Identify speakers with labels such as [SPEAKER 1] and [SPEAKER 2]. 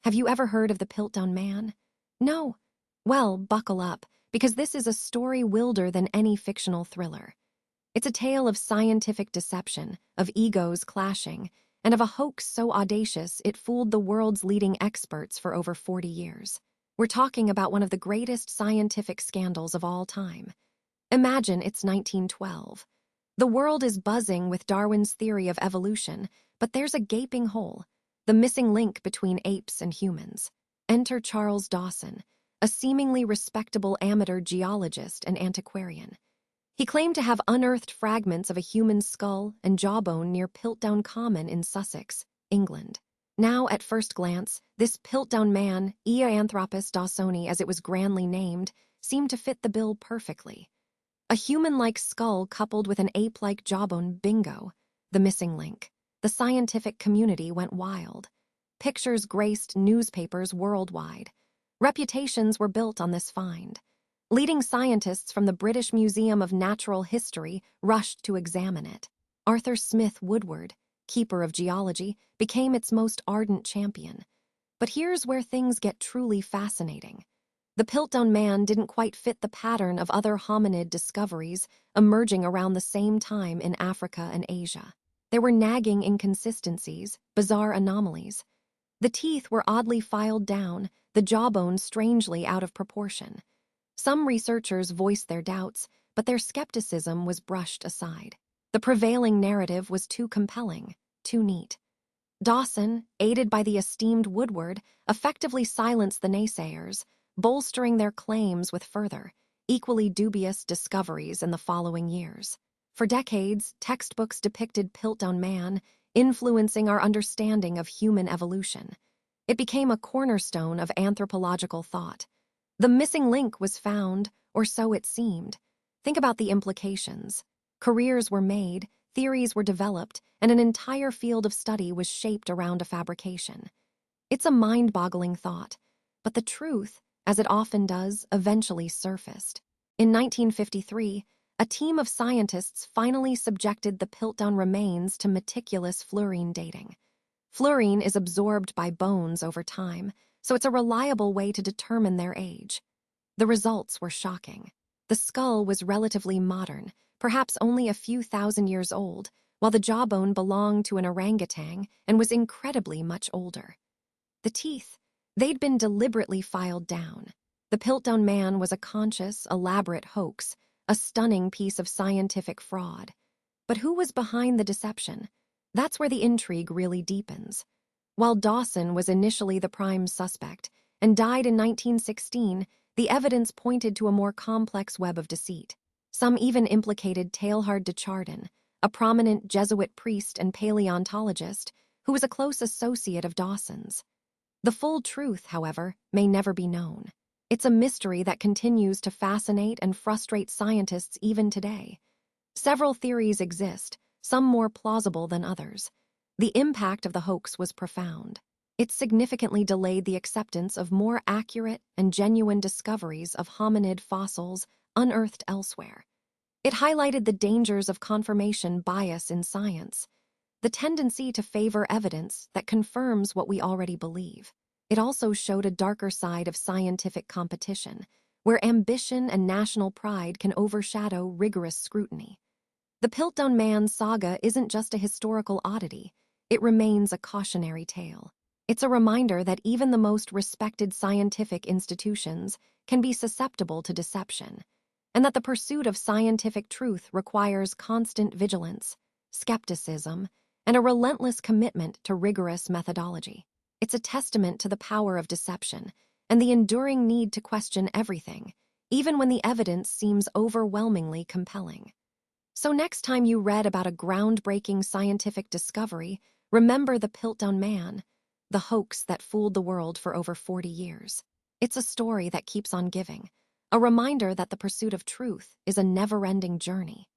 [SPEAKER 1] Have you ever heard of the Piltdown Man? No? Well, buckle up, because this is a story wilder than any fictional thriller. It's a tale of scientific deception, of egos clashing, and of a hoax so audacious it fooled the world's leading experts for over 40 years. We're talking about one of the greatest scientific scandals of all time. Imagine it's 1912. The world is buzzing with Darwin's theory of evolution, but there's a gaping hole, the missing link between apes and humans. Enter Charles Dawson, a seemingly respectable amateur geologist and antiquarian. He claimed to have unearthed fragments of a human skull and jawbone near Piltdown Common in Sussex, England. Now, at first glance, this Piltdown Man, Eoanthropus dawsoni as it was grandly named, seemed to fit the bill perfectly. A human-like skull coupled with an ape-like jawbone, bingo. The missing link. The scientific community went wild. Pictures graced newspapers worldwide. Reputations were built on this find. Leading scientists from the British Museum of Natural History rushed to examine it. Arthur Smith Woodward, keeper of geology, became its most ardent champion. But here's where things get truly fascinating. The Piltdown Man didn't quite fit the pattern of other hominid discoveries emerging around the same time in Africa and Asia. There were nagging inconsistencies, bizarre anomalies. The teeth were oddly filed down, the jawbone strangely out of proportion. Some researchers voiced their doubts, but their skepticism was brushed aside. The prevailing narrative was too compelling, too neat. Dawson, aided by the esteemed Woodward, effectively silenced the naysayers, bolstering their claims with further, equally dubious discoveries in the following years. For decades, textbooks depicted Piltdown Man, influencing our understanding of human evolution. It became a cornerstone of anthropological thought. The missing link was found, or so it seemed. Think about the implications. Careers were made, theories were developed, and an entire field of study was shaped around a fabrication. It's a mind-boggling thought, but the truth, as it often does, eventually surfaced. In 1953, a team of scientists finally subjected the Piltdown remains to meticulous fluorine dating. Fluorine is absorbed by bones over time, so it's a reliable way to determine their age. The results were shocking. The skull was relatively modern, perhaps only a few thousand years old, while the jawbone belonged to an orangutan and was incredibly much older. The teeth, they'd been deliberately filed down. The Piltdown Man was a conscious, elaborate hoax, a stunning piece of scientific fraud. But who was behind the deception? That's where the intrigue really deepens. While Dawson was initially the prime suspect and died in 1916, the evidence pointed to a more complex web of deceit. Some even implicated Teilhard de Chardin, a prominent Jesuit priest and paleontologist who was a close associate of Dawson's. The full truth, however, may never be known. It's a mystery that continues to fascinate and frustrate scientists even today. Several theories exist, some more plausible than others. The impact of the hoax was profound. It significantly delayed the acceptance of more accurate and genuine discoveries of hominid fossils unearthed elsewhere. It highlighted the dangers of confirmation bias in science, the tendency to favor evidence that confirms what we already believe. It also showed a darker side of scientific competition, where ambition and national pride can overshadow rigorous scrutiny. The Piltdown Man saga isn't just a historical oddity, it remains a cautionary tale. It's a reminder that even the most respected scientific institutions can be susceptible to deception, and that the pursuit of scientific truth requires constant vigilance, skepticism, and a relentless commitment to rigorous methodology. It's a testament to the power of deception and the enduring need to question everything, even when the evidence seems overwhelmingly compelling. So next time you read about a groundbreaking scientific discovery, remember the Piltdown Man, the hoax that fooled the world for over 40 years. It's a story that keeps on giving, a reminder that the pursuit of truth is a never-ending journey.